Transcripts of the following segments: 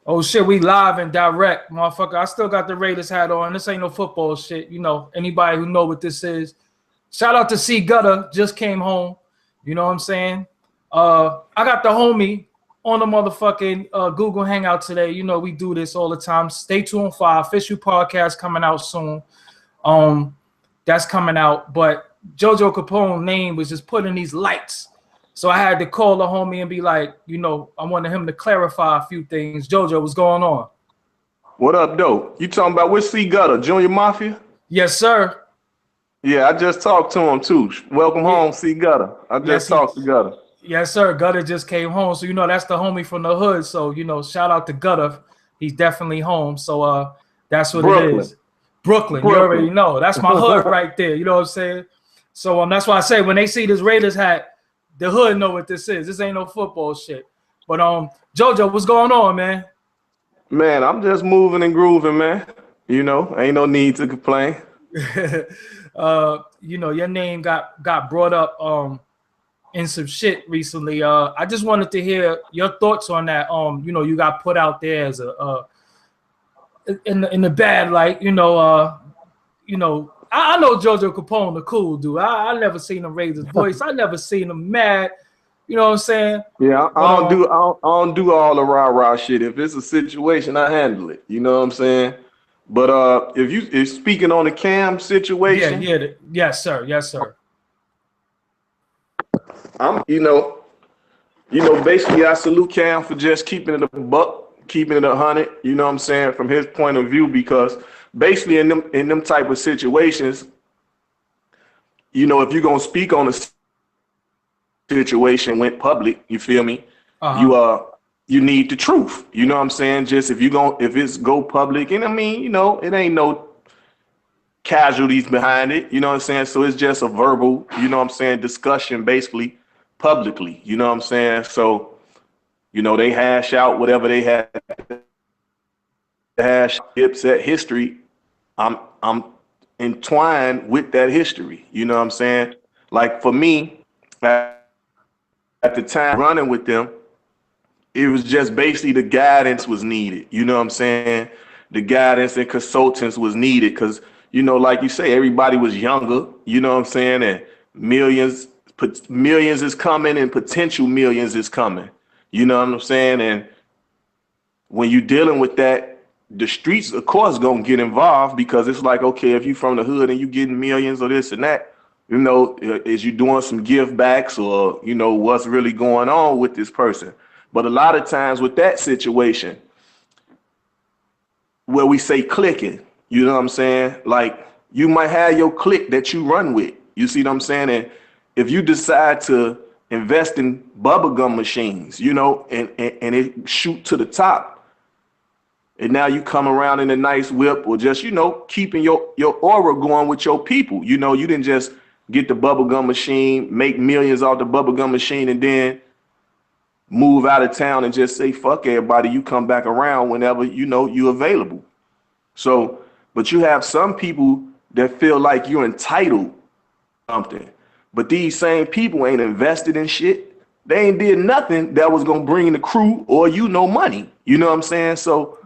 Oh shit, we live and direct, motherfucker. I still got the Raiders hat on. This ain't no football shit. You know, anybody who know what this is. Shout out to C Gutter, just came home. You know what I'm saying? I got the homie on the motherfucking Google Hangout today. You know, we do this all the time. Stay tuned for our official podcast coming out soon. That's coming out. But Jojo Capone name was just put in these lights. So I had to call the homie and be like, you know, I wanted him to clarify a few things. Jojo, what's going on? What up, though? You talking about which C Gutter, Junior Mafia? Yes, sir. Yeah, I just talked to him too. Welcome home, C Gutter. I just talked to Gutter. Yes, sir. Gutter just came home. So, you know, that's the homie from the hood. So, you know, shout out to Gutter. He's definitely home. So that's what it is. Brooklyn. You already know. That's my hood right there. You know what I'm saying? So that's why I say when they see this Raiders hat, the hood know what this is. This ain't no football shit. But Jojo, what's going on, man? Man, I'm just moving and grooving, man. You know, ain't no need to complain. You know, your name got brought up in some shit recently. I just wanted to hear your thoughts on that. You know, you got put out there as a in the bad light. You know, I know Jojo Capone, the cool dude. I never seen him raise his voice. I never seen him mad. You know what I'm saying? Yeah, I don't do all the rah-rah shit. If it's a situation, I handle it. You know what I'm saying? But if speaking on the Cam situation, yes, sir. I'm you know, basically I salute Cam for just keeping it a buck, keeping it 100. You know what I'm saying, from his point of view, because basically in them type of situations, you know, if you're gonna speak on a situation went public, you feel me? You need the truth. You know what I'm saying? Just if it's go public, and I mean, you know, it ain't no casualties behind it. You know what I'm saying? So it's just a verbal, you know what I'm saying, discussion basically publicly. You know what I'm saying? So, you know, they hash out whatever they had to hash. Dipset history. I'm entwined with that history. You know what I'm saying? Like for me, at the time running with them, it was just basically the guidance was needed. You know what I'm saying? The guidance and consultants was needed because, you know, like you say, everybody was younger. You know what I'm saying? And millions is coming and potential millions is coming. You know what I'm saying? And when you're dealing with that, the streets, of course, gonna get involved because it's like, okay, if you from the hood and you getting millions or this and that, you know, is you doing some give backs or, you know, what's really going on with this person? But a lot of times with that situation, where we say clicking, you know what I'm saying? Like you might have your clique that you run with. You see what I'm saying? And if you decide to invest in bubblegum machines, you know, and it shoot to the top, and now you come around in a nice whip or just, you know, keeping your aura going with your people. You know, you didn't just get the bubblegum machine, make millions off the bubblegum machine, and then move out of town and just say, fuck everybody, you come back around whenever, you know, you're available. So, but you have some people that feel like you're entitled to something, but these same people ain't invested in shit. They ain't did nothing that was gonna bring the crew or, you know, money. You know what I'm saying? So,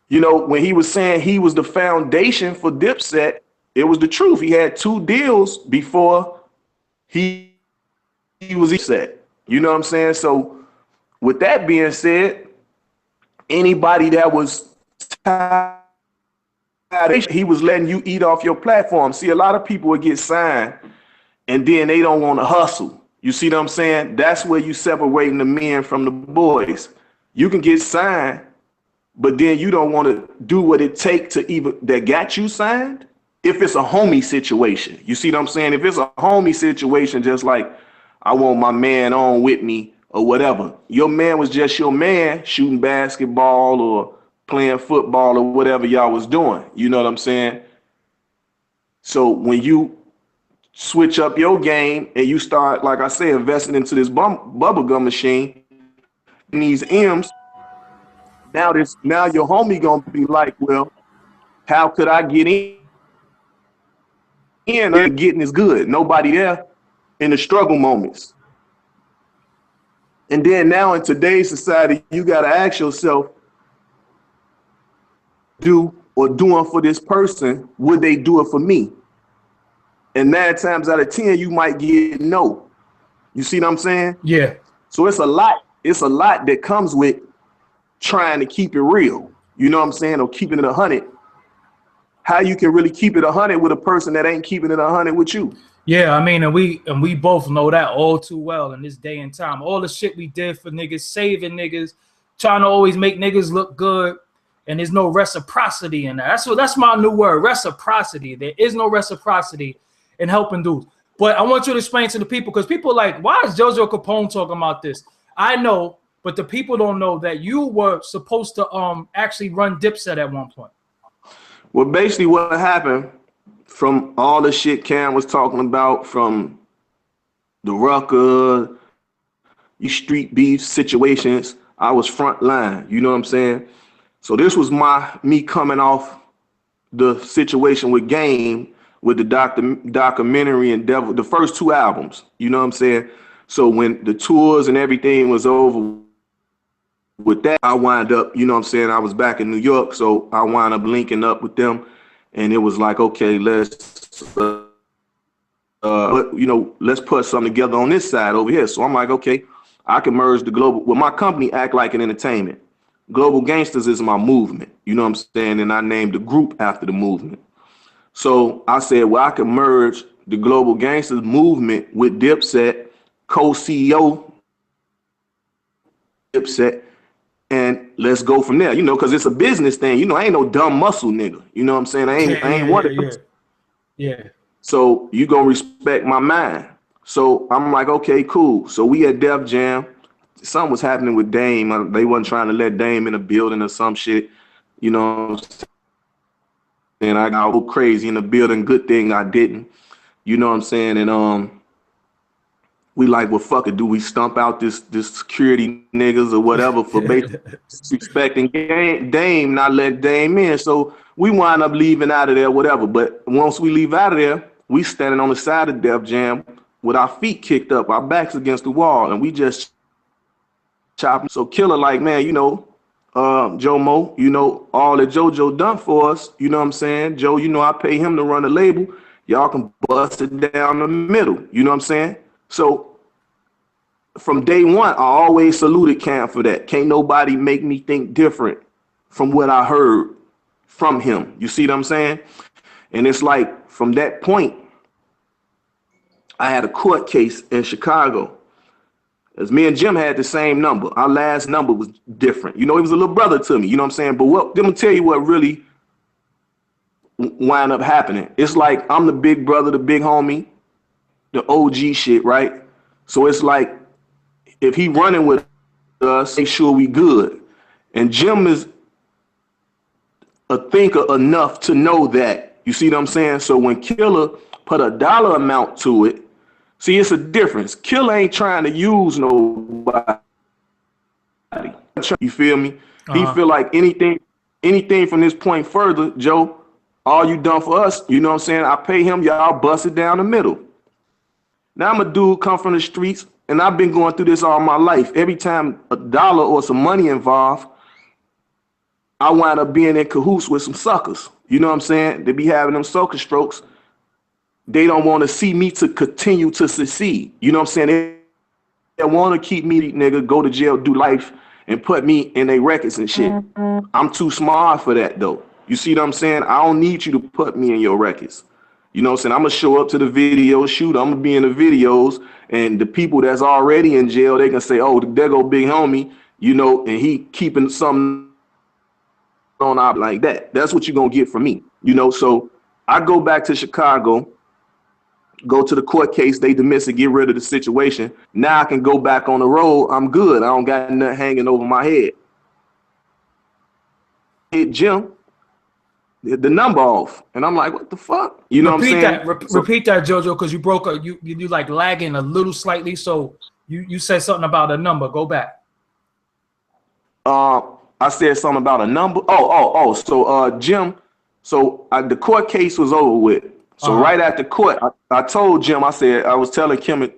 you know, when he was saying he was the foundation for Dipset, it was the truth. He had 2 deals before he was Dipset. You know what I'm saying? So with that being said, anybody that was tired, he was letting you eat off your platform. See, a lot of people would get signed and then they don't want to hustle. You see what I'm saying? That's where you separating the men from the boys. You can get signed, but then you don't want to do what it takes to even that got you signed. If it's a homie situation, you see what I'm saying? If it's a homie situation, just like I want my man on with me or whatever. Your man was just your man shooting basketball or playing football or whatever y'all was doing. You know what I'm saying? So when you switch up your game and you start, like I said, investing into this bubblegum machine and these M's, now your homie gonna be like, well, how could I get in? Getting is good. Nobody there in the struggle moments. And then now in today's society, you got to ask yourself, do or doing for this person, would they do it for me? And 9 times out of 10, you might get no. You see what I'm saying? Yeah. So it's a lot that comes with trying to keep it real. You know what I'm saying? Or keeping it 100. How you can really keep it 100 with a person that ain't keeping it 100 with you? Yeah, I mean, and we both know that all too well in this day and time. All the shit we did for niggas, saving niggas, trying to always make niggas look good, and there's no reciprocity in that. That's my new word, reciprocity. There is no reciprocity in helping dudes. But I want you to explain to the people, because people are like, why is Jojo Capone talking about this? I know, but the people don't know that you were supposed to actually run Dipset at one point. Well, basically what happened, from all the shit Cam was talking about, from the rucker, you street beef situations, I was front line, you know what I'm saying? So this was me coming off the situation with Game, with the documentary and Devil, the first 2 albums, you know what I'm saying? So when the tours and everything was over with that, I wind up, you know what I'm saying, I was back in New York, so I wind up linking up with them, and it was like, okay, let's put something together on this side over here. So I'm like, okay, I can merge the global, well, my company Act Like an Entertainment. Global Gangsters is my movement, you know what I'm saying, and I named the group after the movement. So I said, well, I can merge the Global Gangsters movement with Dipset, co-CEO Dipset, and let's go from there, you know, because it's a business thing. You know, I ain't no dumb muscle nigga. You know what I'm saying? I ain't one of them. Yeah. So you gonna respect my mind. So I'm like, okay, cool. So we at Def Jam. Something was happening with Dame. They wasn't trying to let Dame in the building or some shit. You know, and I got a little crazy in the building. Good thing I didn't. You know what I'm saying? And we like, well, fuck it. Do we stump out this security niggas or whatever for respecting Dame, not let Dame in? So we wind up leaving out of there, whatever. But once we leave out of there, we standing on the side of Def Jam with our feet kicked up, our backs against the wall, and we just chopping. So Killer like, man, you know, Joe Mo, you know, all that JoJo done for us, you know what I'm saying? Joe, you know, I pay him to run the label. Y'all can bust it down the middle, you know what I'm saying? So from day one, I always saluted Cam for that. Can't nobody make me think different from what I heard from him. You see what I'm saying? And it's like, from that point, I had a court case in Chicago. As me and Jim had the same number. Our last number was different. You know, he was a little brother to me, you know what I'm saying? But let me tell you what really wind up happening. It's like I'm the big brother, the big homie, the OG shit, right? So it's like, if he running with us, make sure we good. And Jim is a thinker enough to know that. You see what I'm saying? So when Killer put a dollar amount to it, see, it's a difference. Killer ain't trying to use nobody. You feel me? He feel like anything from this point further, Joe, all you done for us, you know what I'm saying? I pay him, y'all bust it down the middle. Now I'm a dude come from the streets, and I've been going through this all my life. Every time a dollar or some money involved, I wind up being in cahoots with some suckers. You know what I'm saying? They be having them sucker strokes. They don't want to see me to continue to succeed. You know what I'm saying? They want to keep me, nigga, go to jail, do life, and put me in their records and shit. I'm too smart for that, though. You see what I'm saying? I don't need you to put me in your records. You know what I'm saying? I'm going to show up to the video shoot. I'm going to be in the videos, and the people that's already in jail, they can say, oh, there go big homie, you know, and he keeping something on out like that. That's what you're going to get from me, you know? So I go back to Chicago, go to the court case, they dismiss it, get rid of the situation. Now I can go back on the road. I'm good. I don't got nothing hanging over my head. Hit Jim, the number off, and I'm like, what the fuck? You know what I'm saying? Repeat that, Jojo, because you broke up. You like lagging a little slightly. So you said something about a number. Go back. I said something about a number. So Jim, so the court case was over with. So right after court, I told Jim, I said, I was telling Kim,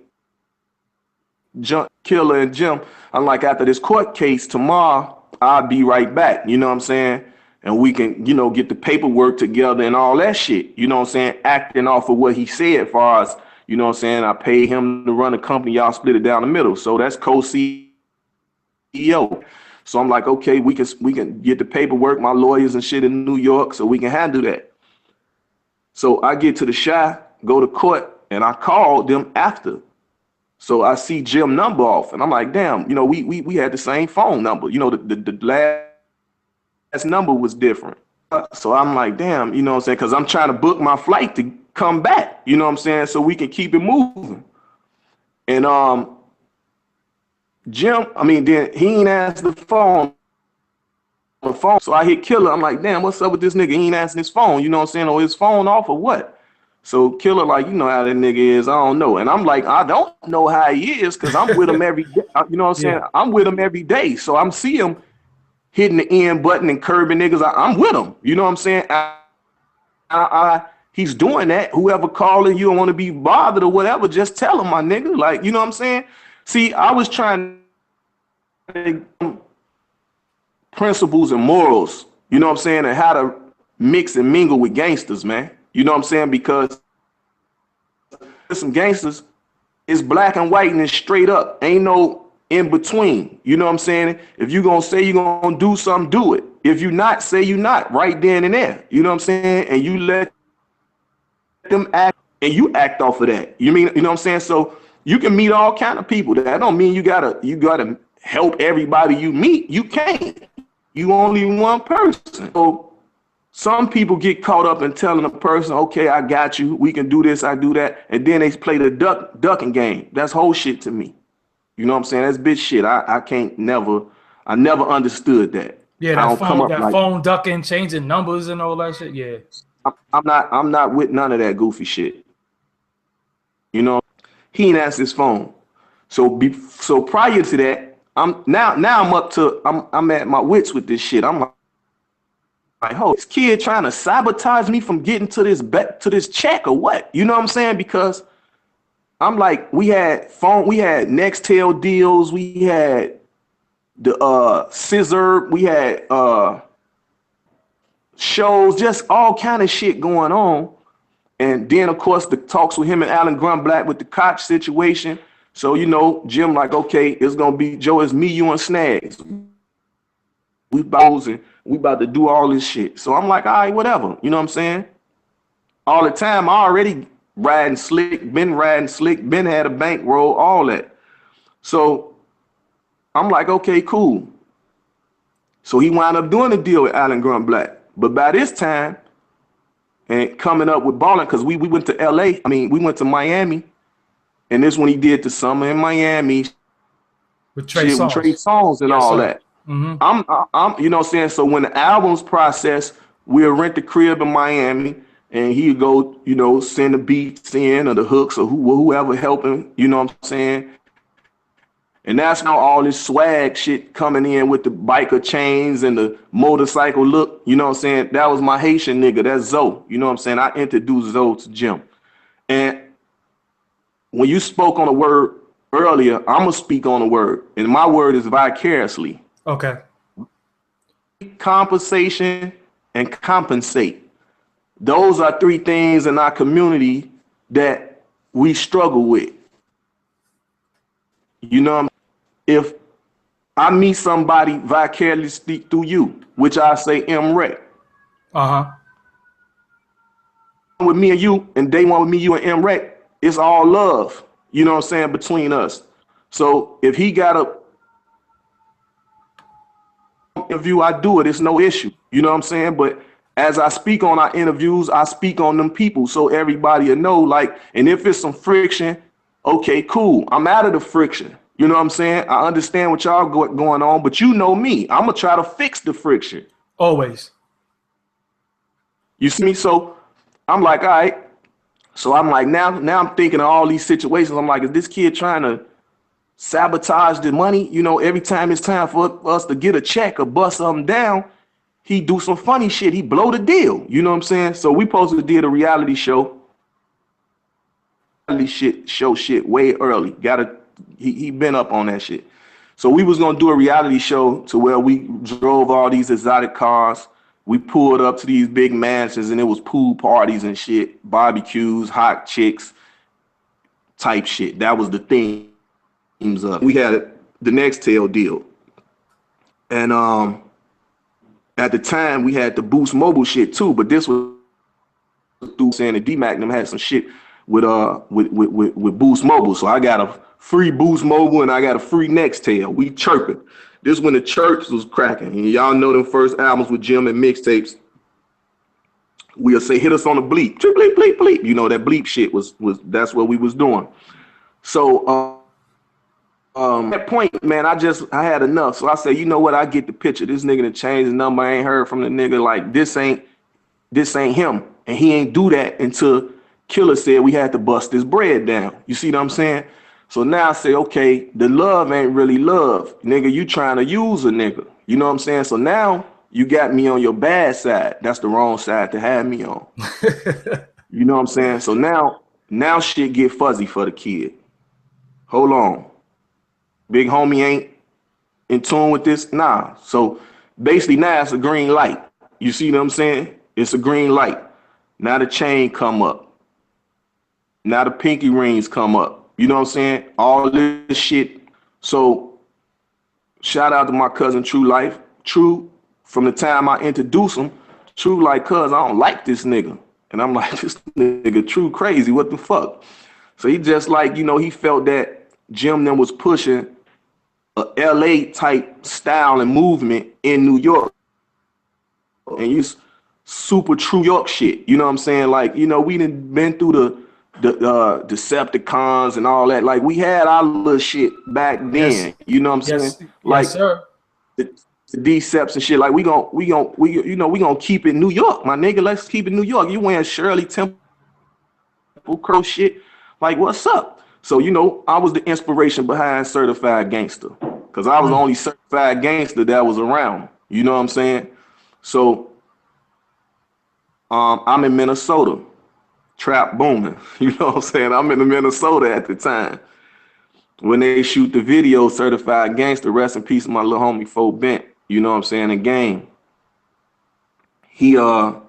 Killer and Jim, I'm like, after this court case tomorrow, I'll be right back. You know what I'm saying? and we can, you know, get the paperwork together and all that shit. You know what I'm saying? Acting off of what he said, as far as, you know what I'm saying, I paid him to run the company, y'all split it down the middle. So that's co-CEO. So I'm like, okay, we can get the paperwork, my lawyers and shit in New York, so we can handle that. So I get to the Chi, go to court, and I called them after. So I see Jim number off, and I'm like, damn, you know, we had the same phone number. You know, the last number was different. So I'm like, damn, you know what I'm saying? Because I'm trying to book my flight to come back, you know what I'm saying? So we can keep it moving. And Jim, I mean, then he ain't answered the phone. So I hit Killer. I'm like, damn, what's up with this nigga? He ain't answering his phone, you know what I'm saying? Or his phone off or what? So Killer, like, you know how that nigga is, I don't know. And I'm like, I don't know how he is, because I'm with him every day. You know what I'm saying? I'm with him every day. So I'm see him hitting the end button and curbing niggas. I'm with him. You know what I'm saying? He's doing that. Whoever calling you and want to be bothered or whatever, just tell him, my nigga. Like, you know what I'm saying? See, I was trying to principles and morals, you know what I'm saying, and how to mix and mingle with gangsters, man. You know what I'm saying? Because some gangsters, it's black and white and it's straight up. Ain't no in between. You know what I'm saying? If you're going to say you're going to do something, do it. If you not, say you not, right then and there. You know what I'm saying? And you let them act, and you act off of that. You know what I'm saying? So you can meet all kind of people. That don't mean you gotta help everybody you meet. You can't. You only one person. So some people get caught up in telling a person, okay, I got you, we can do this, I do that, and then they play the ducking game. That's whole shit to me. You know what I'm saying? That's bitch shit. I never understood that. Yeah, that phone ducking, changing numbers and all that shit. Yeah. I'm not with none of that goofy shit. You know, he ain't answered his phone. So prior to that, I'm at my wits with this shit. I'm like, oh, this kid trying to sabotage me from getting to this check or what? You know what I'm saying? Because I'm like, we had Nextel deals, we had the scissor, we had shows, just all kind of shit going on. And then of course the talks with him and Alan Grunblatt with the Koch situation. So, you know, Jim like, okay, it's gonna be Joe, it's me, you, and Snags. We about to do all this shit. So I'm like, all right, whatever. You know what I'm saying? All the time, I already riding slick, been had a bankroll, all that. So I'm like, okay, cool. So he wound up doing a deal with Alan Grunblatt. But by this time, and coming up with Ballin, because we went to LA, we went to Miami, and this when he did the summer in Miami with Trey Songz and all that. Mm-hmm. I'm you know what I'm saying? So when the album's processed, we'll rent the crib in Miami, and he'd go, you know, send the beats in or the hooks or whoever helping, you know what I'm saying? And that's how all this swag shit coming in with the biker chains and the motorcycle look, you know what I'm saying? That was my Haitian nigga, that's Zoe, you know what I'm saying? I introduced Zoe to Jim. And when you spoke on a word earlier, I'm gonna speak on a word, and my word is vicariously. Okay. Compensation and compensate. Those are three things in our community that we struggle with. You know, if I meet somebody vicariously through you, which I say M-Rec. With me and you, and they want with me, you and M-Rec, it's all love, you know what I'm saying, between us. So if he got a interview, I do it, it's no issue, you know what I'm saying? But as I speak on our interviews, I speak on them people so everybody will know, like, and if it's some friction, okay, cool, I'm out of the friction. You know what I'm saying? I understand what y'all going on, but you know me, I'm gonna try to fix the friction. Always. You see me? So I'm like, all right. So I'm like, now I'm thinking of all these situations. I'm like, is this kid trying to sabotage the money? You know, every time it's time for us to get a check or bust something down, he do some funny shit. He blow the deal. You know what I'm saying? So we supposed to did a reality show. Shit way early. He been up on that shit. So we was gonna do a reality show to where we drove all these exotic cars. We pulled up to these big mansions and it was pool parties and shit, barbecues, hot chicks type shit. That was the themes of it. We had the Nextel deal. And at the time we had the Boost Mobile shit too, but this was through saying the D-Mac them had some shit with Boost Mobile. So I got a free Boost Mobile and I got a free Nextel. We chirping. This when the church was cracking. And y'all know them first albums with Jim and mixtapes. We'll say hit us on the bleep. Bleep, bleep, bleep. You know that bleep shit was that's what we was doing. So at that point, man, I had enough. So I said, you know what? I get the picture. This nigga done changed the number. I ain't heard from the nigga. Like this ain't him. And he ain't do that until Killer said we had to bust this bread down. You see what I'm saying? So now I say, okay, the love ain't really love. Nigga, you trying to use a nigga. You know what I'm saying? So now you got me on your bad side. That's the wrong side to have me on. You know what I'm saying? So now shit get fuzzy for the kid. Hold on. Big homie ain't in tune with this? Nah. So basically now it's a green light. You see what I'm saying? It's a green light. Now the chain come up. Now the pinky rings come up. You know what I'm saying? All this shit. So shout out to my cousin True Life. True, from the time I introduced him, True like, cuz I don't like this nigga. And I'm like, this nigga True crazy, what the fuck? So he just like, you know, he felt that Jim them was pushing a LA type style and movement in New York. And you super True York shit. You know what I'm saying? Like, you know, we done been through the Decepticons and all that. Like we had our little shit back then. Yes. You know what I'm saying? Like yes, sir. The Dipsets and shit. Like we gonna keep it New York, my nigga. Let's keep it New York. You wearing Shirley Temple Crow shit. Like what's up? So you know, I was the inspiration behind Certified Gangster. Cause I was the only certified gangster that was around. You know what I'm saying? So I'm in Minnesota. Trap booming. You know what I'm saying? I'm in Minnesota at the time. When they shoot the video, Certified Gangster, rest in peace, my little homie Fo Bent. You know what I'm saying? In game. Fo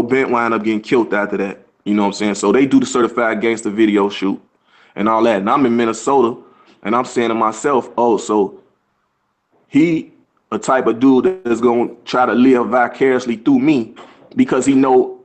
Bent wound up getting killed after that. You know what I'm saying? So they do the Certified Gangster video shoot and all that. And I'm in Minnesota and I'm saying to myself, oh, so he a type of dude that's gonna try to live vicariously through me because he know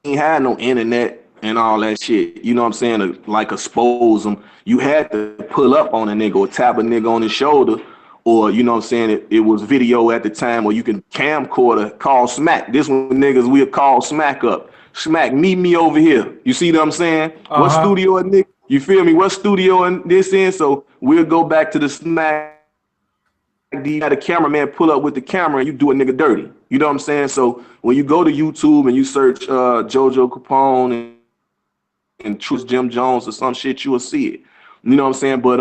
he ain't had no internet and all that shit. You know what I'm saying? To, like expose him. You had to pull up on a nigga or tap a nigga on his shoulder, or you know what I'm saying? It was video at the time where you can camcorder, call Smack. This one niggas we'll call Smack up. Smack, meet me over here. You see what I'm saying? What studio a nigga? You feel me? What studio in this in? So we'll go back to the Smack. Had a cameraman pull up with the camera and you do a nigga dirty. You know what I'm saying? So when you go to YouTube and you search Jojo Capone and Truth Jim Jones or some shit, you will see it. You know what I'm saying? But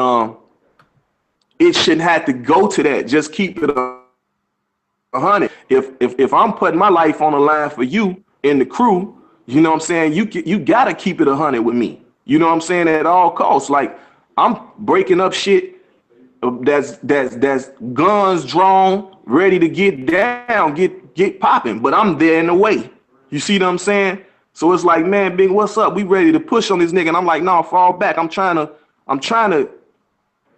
it shouldn't have to go to that. Just keep it 100. If I'm putting my life on the line for you and the crew, you know what I'm saying? You gotta keep it 100 with me. You know what I'm saying? At all costs. Like I'm breaking up shit that's guns drawn, ready to get down, get popping, but I'm there in the way. You see what I'm saying? So it's like, man, Big, what's up? We ready to push on this nigga. And I'm like, no, fall back. I'm trying to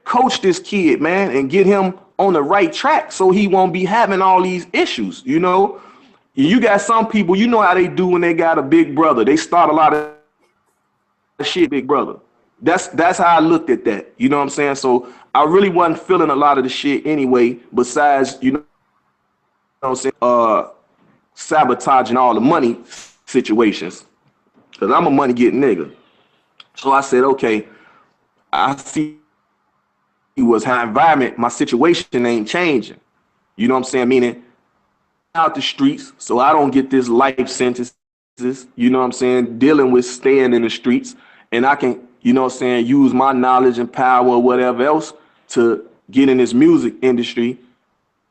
coach this kid, man, and get him on the right track so he won't be having all these issues, you know? You got some people, you know how they do when they got a big brother. They start a lot of shit, big brother. That's how I looked at that. You know what I'm saying? So I really wasn't feeling a lot of the shit anyway, besides, you know what I'm saying, sabotaging all the money situations. Cause I'm a money getting nigga. So I said, okay, I see what's how environment, my situation ain't changing. You know what I'm saying? Meaning out the streets, so I don't get this life sentences, you know what I'm saying, dealing with staying in the streets, and I can, you know what I'm saying, use my knowledge and power or whatever else to get in this music industry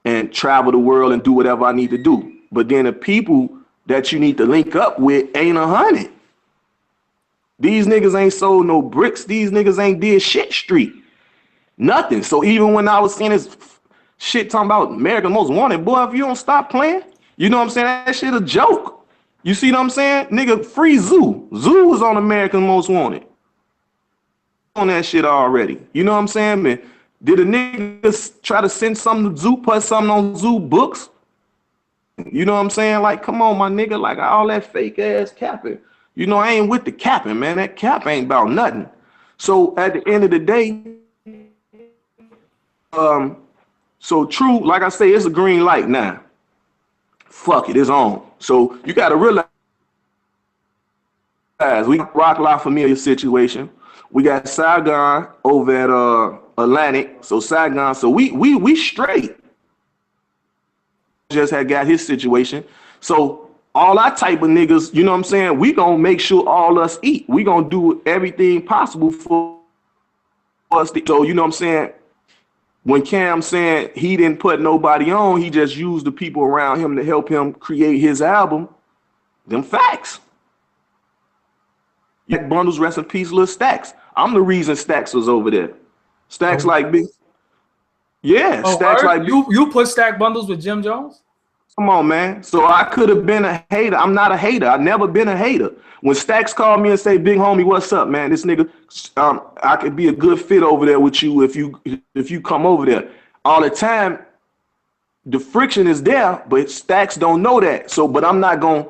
and travel the world and do whatever I need to do. But then the people that you need to link up with ain't 100. These niggas ain't sold no bricks. These niggas ain't did shit street. Nothing. So even when I was seeing this shit talking about America's Most Wanted, boy, if you don't stop playing, You know what I'm saying? That shit a joke. You see what I'm saying? Nigga, free Zoo. Zoo was on America's Most Wanted. On that shit already. You know what I'm saying, man? Did a nigga try to send something to Zoo, put something on Zoo books? You know what I'm saying? Like, come on, my nigga, like all that fake ass capping. You know, I ain't with the capping, man. That cap ain't about nothing. So at the end of the day, so True, like I say, it's a green light now. Fuck it, it's on. So you gotta realize we got Rock La Familia situation. We got Saigon over at Atlantic. So Saigon, so we straight. Just had got his situation. So all our type of niggas, you know what I'm saying? We gonna make sure all us eat. We gonna do everything possible for us. So you know what I'm saying? When Cam saying he didn't put nobody on, he just used the people around him to help him create his album. Them facts. Bundles, rest in peace, Lil Stacks. I'm the reason Stacks was over there. Stacks like big. Yeah, Stacks like big. You put Stack Bundles with Jim Jones? Come on, man. So I could have been a hater. I'm not a hater. I've never been a hater. When Stacks called me and say, "Big homie, what's up, man? This nigga, I could be a good fit over there with you if you come over there." All the time, the friction is there, but Stacks don't know that. So, but I'm not gonna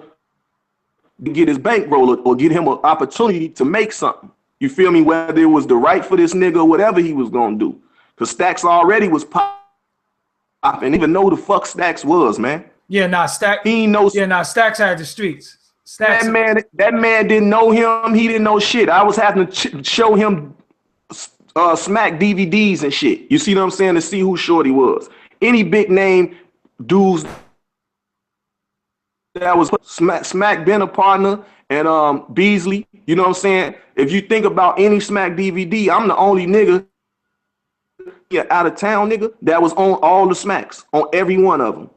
get his bankroll or get him an opportunity to make something. You feel me? Whether it was the right for this nigga or whatever he was gonna do, because Stacks already was popping, even know the fuck Stacks was, man. Yeah, nah, Stacks. He knows. Yeah, nah, Stacks had the streets. Stacks. That man didn't know him. He didn't know shit. I was having to show him Smack DVDs and shit. You see what I'm saying? To see who Shorty was. Any big name dudes that was Smack been a partner and Beasley. You know what I'm saying? If you think about any Smack DVD, I'm the only nigga out of town nigga that was on all the Smacks, on every one of them.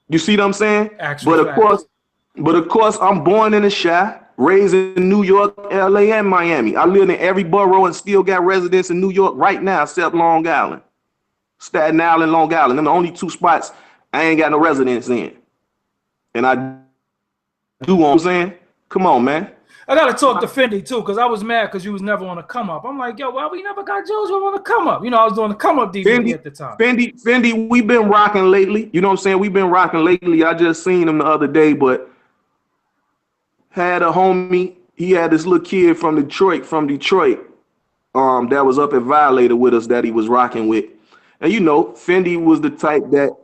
You see what I'm saying? But of course, I'm born in the Chi, raised in New York, LA, and Miami. I live in every borough and still got residence in New York right now, except Long Island. Staten Island, Long Island. Them the only two spots I ain't got no residence in. And I do what I'm saying. Come on, man. I gotta talk to Fendi too, because I was mad because you was never on the come up. I'm like, yo, why we never got Jojo on the come up? You know, I was doing the come up DVD at the time. Fendi, we've been rocking lately. You know what I'm saying? We've been rocking lately. I just seen him the other day, but had a homie. He had this little kid from Detroit, that was up at Violator with us that he was rocking with. And you know, Fendi was the type that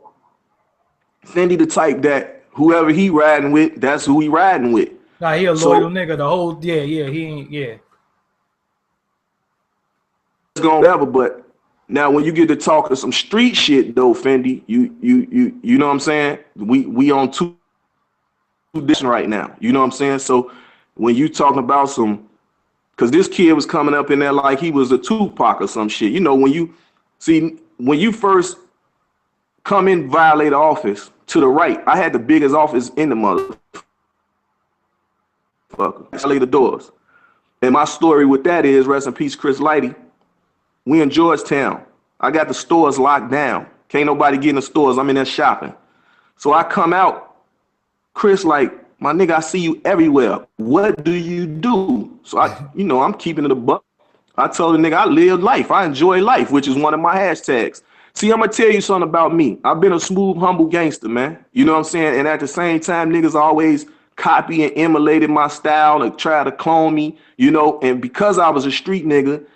whoever he riding with, that's who he riding with. Nah, he a loyal nigga. The whole he ain't It's gonna whatever, but now when you get to talking some street shit though, Fendi, you know what I'm saying? We on two edition right now. You know what I'm saying? So when you talking about some, cause this kid was coming up in there like he was a Tupac or some shit. You know, when you first come in Violator office to the right, I had the biggest office in the motherfucker. Violator doors. And my story with that is, rest in peace, Chris Lighty. We in Georgetown. I got the stores locked down. Can't nobody get in the stores. I'm in there shopping. So I come out, Chris like, my nigga, I see you everywhere. What do you do? So I'm keeping it a buck. I told the nigga I live life. I enjoy life, which is one of my hashtags. See, I'm gonna tell you something about me. I've been a smooth, humble gangster, man. You know what I'm saying? And at the same time, niggas always copy and emulated my style and try to clone me, you know, and because I was a street nigga,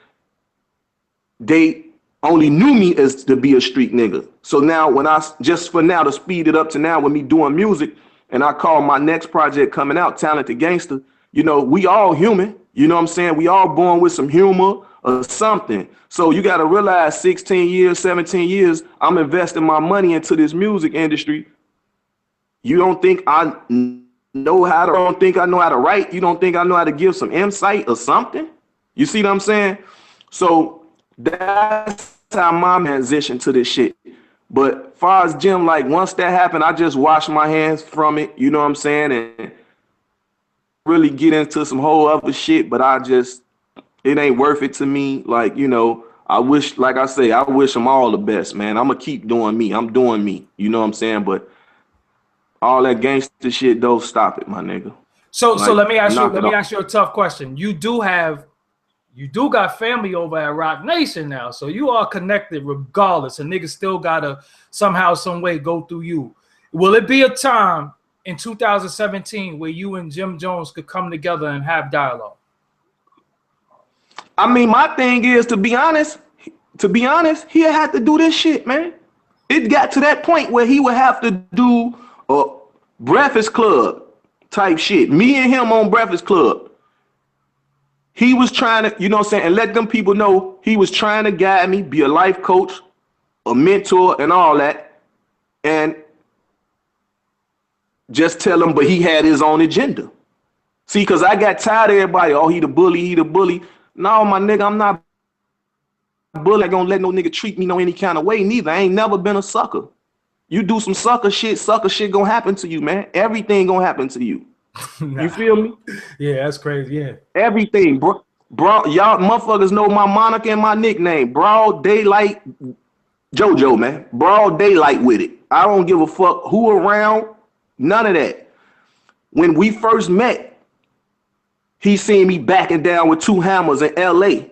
they only knew me as to be a street nigga. So now to speed it up to now with me doing music, and I call my next project coming out, Talented Gangster, you know, we all human, you know what I'm saying? We all born with some humor or something. So you got to realize 16 years, 17 years, I'm investing my money into this music industry. You don't think I know how to, don't think I know how to write? You don't think I know how to give some insight or something? You see what I'm saying? So that's how my transition to this shit. But far as Jim, like once that happened, I just washed my hands from it, you know what I'm saying? And really get into some whole other shit, but it ain't worth it to me. Like, you know, I wish them all the best, man. I'm gonna keep doing me. I'm doing me, you know what I'm saying? But all that gangster shit, don't stop it, my nigga. So Like, let me ask you. knock Let it me off. ask you a tough question. You do got family over at Rock Nation now, so you are connected regardless. A nigga still gotta somehow, some way go through you. Will it be a time in 2017 where you and Jim Jones could come together and have dialogue? I mean, my thing is, to be honest, he had to do this shit, man. It got to that point where he would have to do a Breakfast Club type shit. Me and him on Breakfast Club. He was trying to, you know what I'm saying, and let them people know he was trying to guide me, be a life coach, a mentor, and all that. And just tell him, but he had his own agenda. See, because I got tired of everybody, oh, he the bully, he the bully. No, my nigga, I'm not a bully. I ain't gonna let no nigga treat me no any kind of way neither. I ain't never been a sucker. You do some sucker shit gonna happen to you, man. Everything gonna happen to you. Nah. You feel me? Yeah, that's crazy. Yeah. Everything, bro. Y'all motherfuckers know my moniker and my nickname. Broad daylight Jojo, man. Broad daylight with it. I don't give a fuck who around. None of that. When we first met, he seen me backing down with 2 hammers in LA.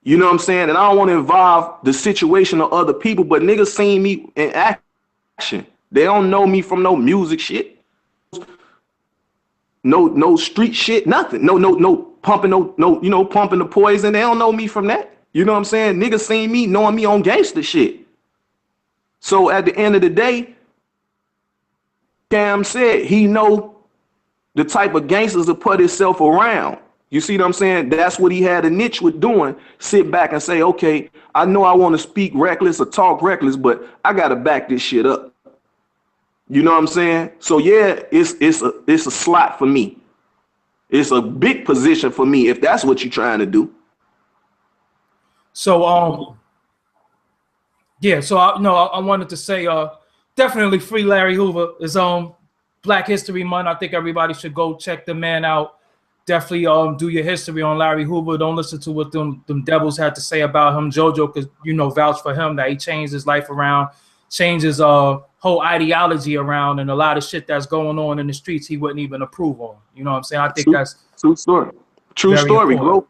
You know what I'm saying? And I don't want to involve the situation of other people, but niggas seen me in action. They don't know me from no music shit. No street shit, nothing. No pumping, pumping the poison. They don't know me from that. You know what I'm saying? Niggas seen me knowing me on gangster shit. So at the end of the day, Cam said he know the type of gangsters to put himself around. You see what I'm saying? That's what he had a niche with doing. Sit back and say, okay, I know I want to speak reckless or talk reckless, but I got to back this shit up. You know what I'm saying? So yeah, it's a slot for me. It's a big position for me if that's what you're trying to do. So yeah. So I wanted to say definitely free Larry Hoover. Is Black History Month. I think everybody should go check the man out. Definitely do your history on Larry Hoover. Don't listen to what them devils had to say about him. Jojo, because vouch for him that he changed his life around, changed his whole ideology around, and a lot of shit that's going on in the streets he wouldn't even approve on. You know what I'm saying? I think that's true story. True story. Important. Growth.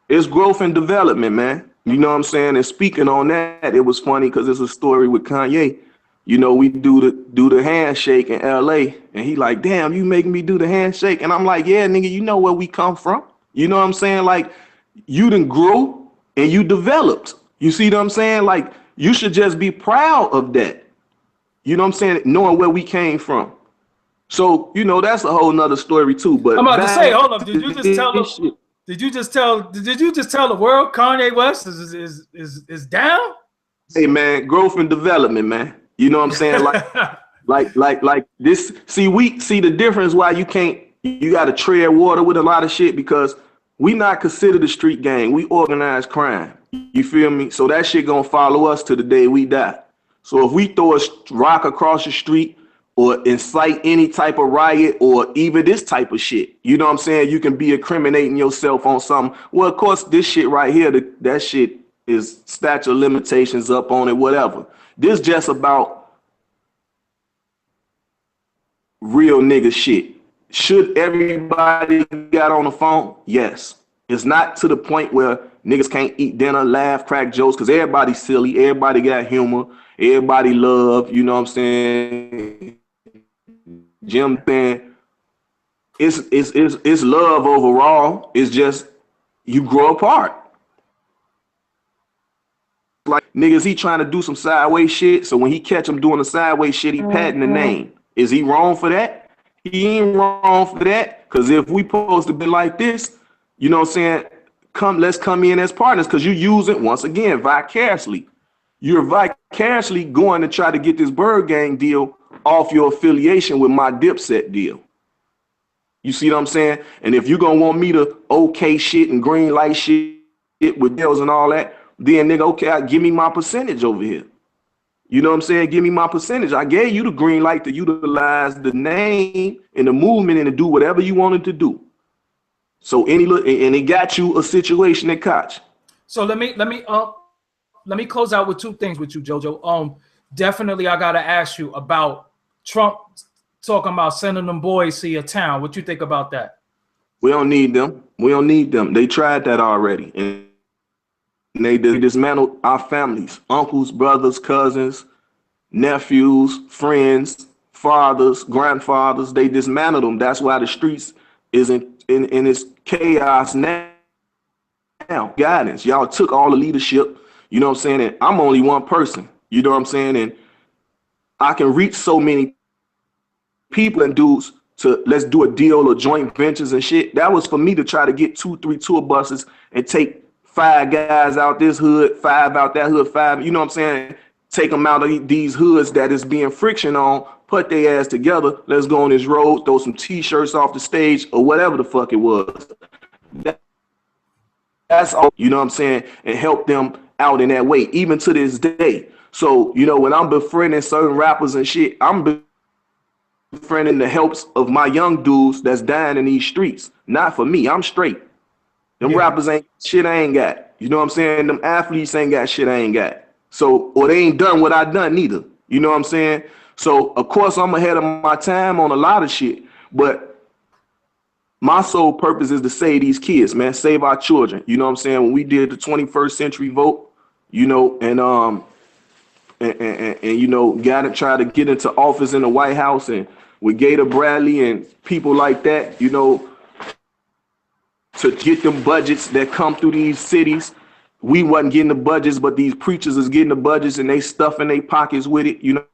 It's growth and development, man. You know what I'm saying? And speaking on that, it was funny because it's a story with Kanye. We do the handshake in LA, and he like, damn, you making me do the handshake. And I'm like, yeah, nigga, you know where we come from. You know what I'm saying? Like, you done grow and you developed. You see what I'm saying? Like, you should just be proud of that. You know what I'm saying? Knowing where we came from. So, that's a whole nother story too. But I'm about to say, hold up, did you just tell the world Kanye West is down? Hey man, growth and development, man. You know what I'm saying? Like this. See, the difference why you gotta tread water with a lot of shit, because we not considered a street gang. We organized crime. You feel me? So that shit gonna follow us to the day we die. So if we throw a rock across the street or incite any type of riot or even this type of shit, you know what I'm saying? You can be incriminating yourself on something. Well, of course, this shit right here, that shit is statute of limitations up on it, whatever. This just about real nigga shit. Should everybody got on the phone? Yes. It's not to the point where niggas can't eat dinner, laugh, crack jokes, because everybody's silly. Everybody got humor. Everybody love, you know what I'm saying? Jim saying it's love overall. It's just you grow apart. Like niggas, he trying to do some sideways shit. So when he catch him doing the sideways shit, he patting the name. Is he wrong for that? He ain't wrong for that. Cause if we supposed to be like this, you know what I'm saying? Let's come in as partners, because you use it once again vicariously. You're vicariously going to try to get this Byrd Gang deal off your affiliation with my Dipset deal. You see what I'm saying? And if you're gonna want me to okay shit and green light shit with deals and all that, then nigga, okay, give me my percentage over here. You know what I'm saying? Give me my percentage. I gave you the green light to utilize the name and the movement and to do whatever you wanted to do. So and it got you a situation at Koch. So let me close out with 2 things with you, Jojo. Definitely I gotta ask you about Trump talking about sending them boys to your town. What you think about that? We don't need them. We don't need them. They tried that already. And they dismantled our families, uncles, brothers, cousins, nephews, friends, fathers, grandfathers. They dismantled them. That's why the streets is in its chaos now. Guidance. Y'all took all the leadership, you know what I'm saying? And I'm only one person, you know what I'm saying? And I can reach so many people and dudes to let's do a deal or joint ventures and shit. That was for me to try to get 2-3 tour buses and take 5 guys out this hood, 5 out that hood, 5, you know what I'm saying? Take them out of these hoods that is being friction on, put their ass together. Let's go on this road, throw some t-shirts off the stage or whatever the fuck it was. That's all, you know what I'm saying? And help them out in that way, even to this day. So, you know, when I'm befriending certain rappers and shit, I'm befriending the helps of my young dudes that's dying in these streets. Not for me. I'm straight. Them rappers ain't shit I ain't got. You know what I'm saying? Them athletes ain't got shit I ain't got. So, or they ain't done what I done neither. You know what I'm saying? So, of course, I'm ahead of my time on a lot of shit. But my sole purpose is to save these kids, man. Save our children. You know what I'm saying? When we did the 21st century vote, you know, and you know, got to try to get into office in the White House and with Gator Bradley and people like that, you know, to get them budgets that come through these cities. We wasn't getting the budgets, but these preachers is getting the budgets and they stuffing their pockets with it. You know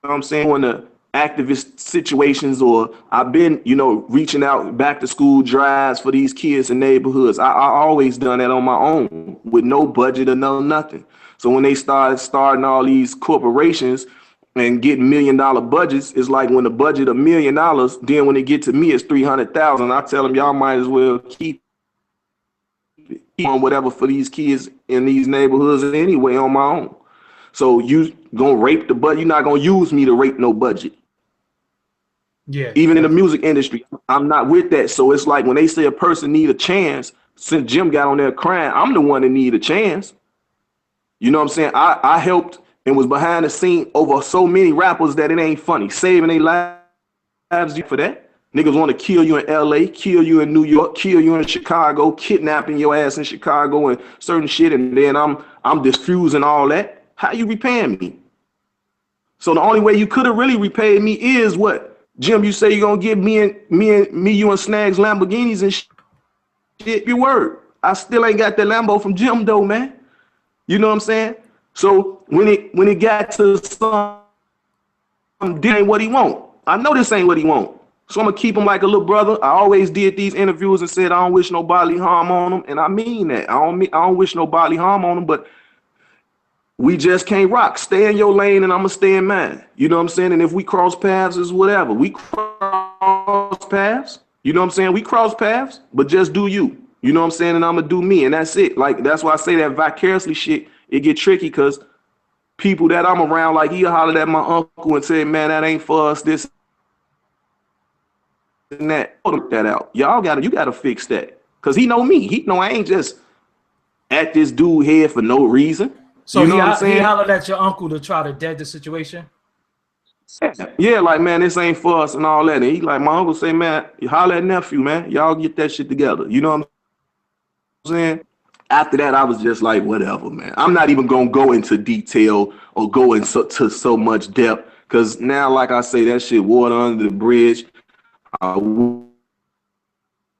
what I'm saying? When the activist situations, or I've been, you know, reaching out back to school drives for these kids in neighborhoods. I always done that on my own with no budget or no nothing. So when they starting all these corporations and getting $1 million budgets, it's like when the budget $1 million, then when it get to me, it's 300,000. I tell them y'all might as well keep on whatever for these kids in these neighborhoods anyway on my own. So you gonna rape the budget? You're not gonna use me to rape no budget. Yeah. Even in the music industry, I'm not with that. So it's like when they say a person need a chance, since Jim got on there crying, I'm the one that need a chance. You know what I'm saying? I helped and was behind the scene over so many rappers that it ain't funny. Saving their lives for that. Niggas want to kill you in LA, kill you in New York, kill you in Chicago, kidnapping your ass in Chicago and certain shit, and then I'm diffusing all that. How you repaying me? So the only way you could have really repaid me is what? Jim, you say you're gonna give me, you and Snags Lamborghinis and shit. Your word. I still ain't got that Lambo from Jim though, man. You know what I'm saying? So when it got to some, this ain't what he want. I know this ain't what he want. So I'm gonna keep him like a little brother. I always did these interviews and said I don't wish no bodily harm on him, and I mean that. I don't wish no bodily harm on him, but we just can't rock. Stay in your lane and I'm gonna stay in mine. You know what I'm saying? And if we cross paths, is whatever. We cross paths. You know what I'm saying? We cross paths, but just do you. You know what I'm saying? And I'm gonna do me, and that's it. Like, that's why I say that vicariously shit, it get tricky because people that I'm around, like, he'll holler at my uncle and say, man, that ain't for us, this and that. Put that out. You gotta fix that. Cause he know me. He know I ain't just at this dude head for no reason. So you know what I'm saying? He hollered at your uncle to try to dead the situation? Yeah, like, man, this ain't for us and all that. And he like, my uncle say, man, you holler at nephew, man. Y'all get that shit together. You know what I'm saying? After that, I was just like, whatever, man. I'm not even going to go into detail or go into so much depth. Because now, like I say, that shit water under the bridge. I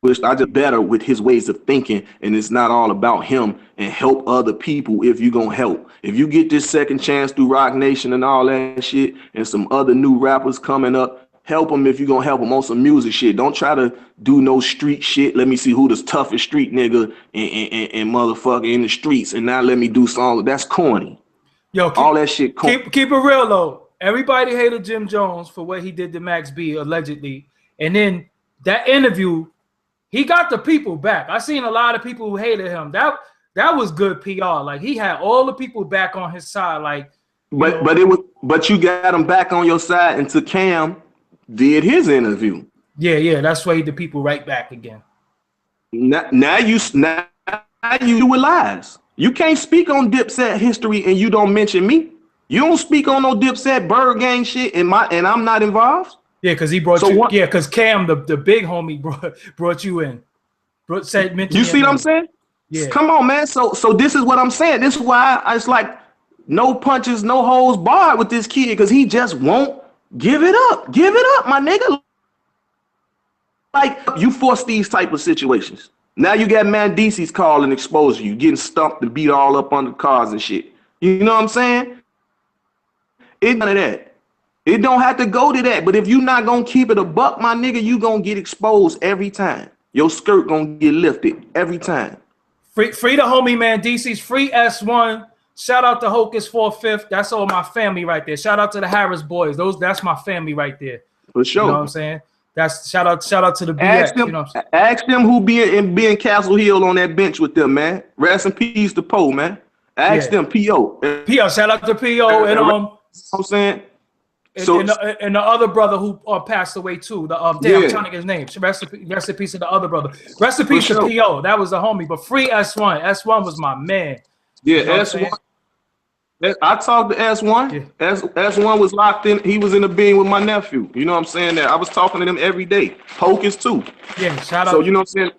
wish I just better with his ways of thinking, and it's not all about him, and help other people if you're gonna help. If you get this second chance through Rock Nation and all that shit and some other new rappers coming up, help them if you're gonna help them on some music shit. Don't try to do no street shit. Let me see who the toughest street nigga and motherfucker in the streets, and now let me do songs. That's corny. Yo, all that shit corny. Keep it real though. Everybody hated Jim Jones for what he did to Max B allegedly, and then that interview, he got the people back. I seen a lot of people who hated him. That was good PR. Like, he had all the people back on his side. Like, but you got him back on your side until Cam did his interview. Yeah, that's why the people right back again. Now you with lies. You can't speak on Dipset history and you don't mention me. You don't speak on no Dipset Byrd gang shit, and I'm not involved. Yeah, because he brought you. Yeah, because Cam, the big homie, brought you in. You see what I'm saying? Yeah. Come on, man. So this is what I'm saying. This is why it's like no punches, no holes barred with this kid, because he just won't give it up. Give it up, my nigga. Like, you force these type of situations. Now you got mendeecees call and expose you, getting stumped and beat all up under cars and shit. You know what I'm saying? It's none of that. It don't have to go to that. But if you not gonna keep it a buck, my nigga, you gonna get exposed every time. Your skirt gonna get lifted every time. Free the homie mendeecees. Free S1. Shout out to Hocus 4/5. That's all my family right there. Shout out to the Harris boys. That's my family right there. For sure. You know what I'm saying? That's shout out to the BX. You know ask them who be in Castle Hill on that bench with them, man. Rest in peace to Poe, man. Ask them, P.O. Shout out to P.O. and I'm saying. And the other brother who passed away too. I'm trying to get his name. Rest in peace to the other brother. Rest in peace to P.O. That was the homie. But free S1. S1 was my man. Yeah, you know S1. I talked to S1. Yeah. S1 was locked in. He was in the beam with my nephew. You know what I'm saying? That I was talking to them every day. Hocus too. Yeah, shout out. So you know what I'm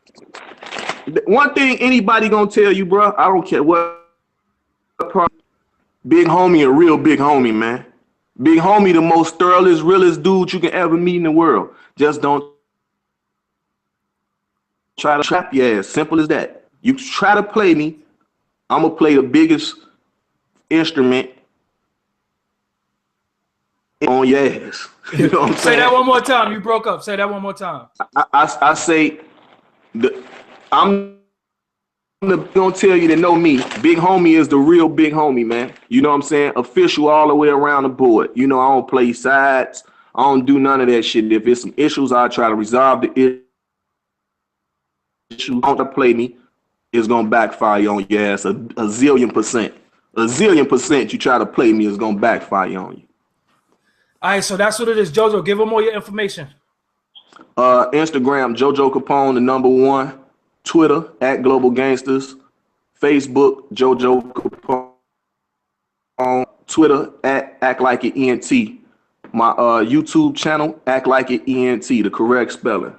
saying? One thing anybody gonna tell you, bro, I don't care what. Big homie, a real big homie, man. Big homie, the most thoroughest, realest dude you can ever meet in the world. Just don't try to trap your ass. Simple as that. You try to play me, I'm gonna play the biggest instrument on your ass. You know what I'm saying? Say that one more time. You broke up. Say that one more time. I say, I'm gonna tell you to know me. Big homie is the real big homie, man. You know what I'm saying? Official all the way around the board. You know, I don't play sides. I don't do none of that shit. If it's some issues, I try to resolve the issue. Don't play me, it's gonna backfire on your ass a zillion percent. A zillion percent you try to play me is gonna backfire on you. All right, so that's what it is. Jojo, give them all your information. Instagram, Jojo Capone, the #1. Twitter, @GlobalGangsters. Facebook, Jojo Capone. Twitter, @ActLikeItEnt. My YouTube channel, ActLikeItEnt, the correct spelling.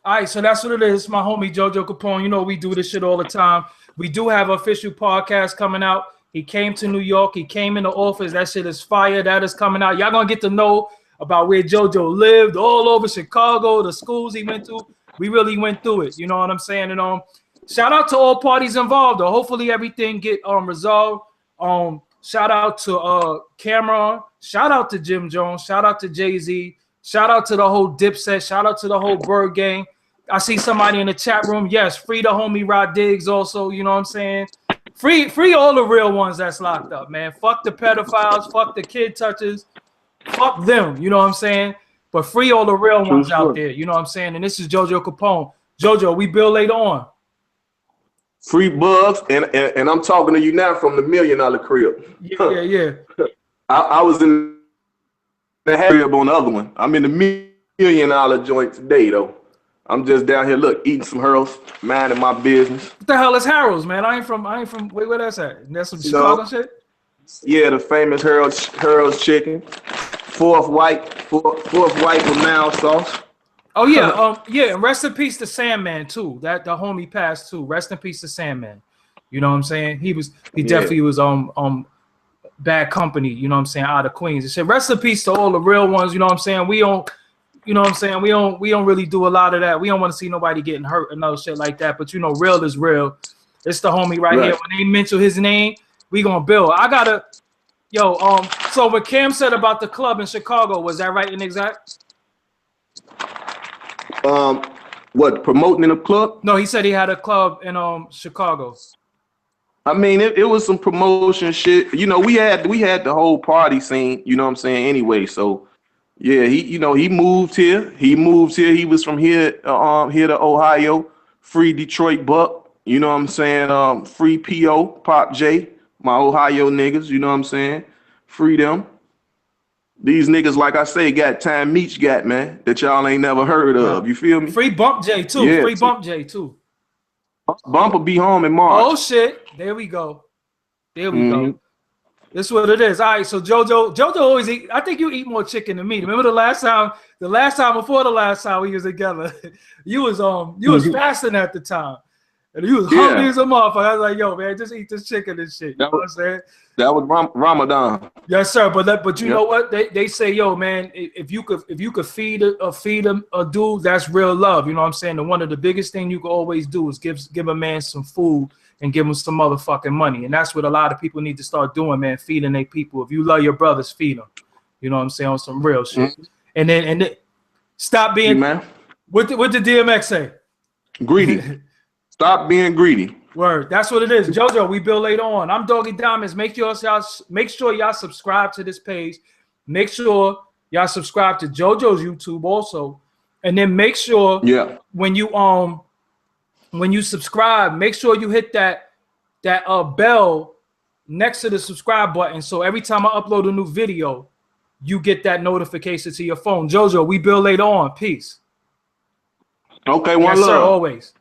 All right, so that's what it is. My homie Jojo Capone. You know we do this shit all the time. We do have an official podcast coming out. He came to New York. He came in the office. That shit is fire. That is coming out. Y'all gonna get to know about where Jojo lived, all over Chicago, the schools he went to. We really went through it. You know what I'm saying? And shout out to all parties involved. Though. Hopefully everything get resolved. Shout out to Cam'ron. Shout out to Jim Jones. Shout out to Jay-Z. Shout out to the whole Dipset. Shout out to the whole Byrd gang. I see somebody in the chat room. Yes, free the homie Rod Diggs also. You know what I'm saying? Free all the real ones that's locked up, man. Fuck the pedophiles. Fuck the kid touchers. Fuck them. You know what I'm saying? But free all the real ones out there. You know what I'm saying? And this is Jojo Capone. Jojo, we build later on. Free bugs. And I'm talking to you now from the $1 million crib. Yeah. I was in the crib on the other one. I'm in the $1 million joint today, though. I'm just down here, look, eating some Hurls, minding my business. What the hell is Harold's, man? I ain't from. Wait, where that's at? That's some Chicago shit. Yeah, the famous Hurls chicken, fourth white with mild sauce. Oh yeah, yeah. And rest in peace to Sandman too. That the homie passed too. Rest in peace to Sandman. You know what I'm saying? He definitely was bad company. You know what I'm saying? Out of Queens. It said rest in peace to all the real ones. You know what I'm saying? We don't. You know what I'm saying? We don't really do a lot of that. We don't want to see nobody getting hurt and no shit like that. But you know, real is real. It's the homie right here. When they mention his name, we gonna build. I gotta, so what Cam said about the club in Chicago, was that right and exact? What, promoting in a club? No, he said he had a club in Chicago. I mean, it was some promotion shit. You know, we had the whole party scene. You know what I'm saying? Anyway, so. Yeah, he moved here. He was from here to Ohio. Free Detroit Buck. You know what I'm saying? Free P.O. Pop J. My Ohio niggas. You know what I'm saying? Free them. These niggas, like I say, got time Meech got, man, that y'all ain't never heard of. You feel me? Free Bump J too. Yeah, free Bump J too. Bump will be home in March. Oh shit! There we go. There we go. This is what it is. All right, so Jojo always eat. I think you eat more chicken than me. Remember the last time before the last time we was together, you was fasting at the time. And you was hungry as a motherfucker. I was like, yo, man, just eat this chicken and shit. You know what I'm saying? That was Ramadan. Yes, sir. But you know what? They say, yo, man, if you could feed a dude, that's real love. You know what I'm saying? And one of the biggest things you can always do is give a man some food and give them some motherfucking money. And that's what a lot of people need to start doing, man, feeding their people. If you love your brothers, feed them. You know what I'm saying? On some real shit. And then stop being, what did DMX say? Greedy. Stop being greedy. Word. That's what it is. Jojo, we build later on. I'm Doggy Diamonds. Make sure y'all subscribe to this page. Make sure y'all subscribe to Jojo's YouTube also. And then make sure when you subscribe, make sure you hit that bell next to the subscribe button. So every time I upload a new video, you get that notification to your phone. Jojo, we build later on. Peace. Okay, one love. Yes, sir, always.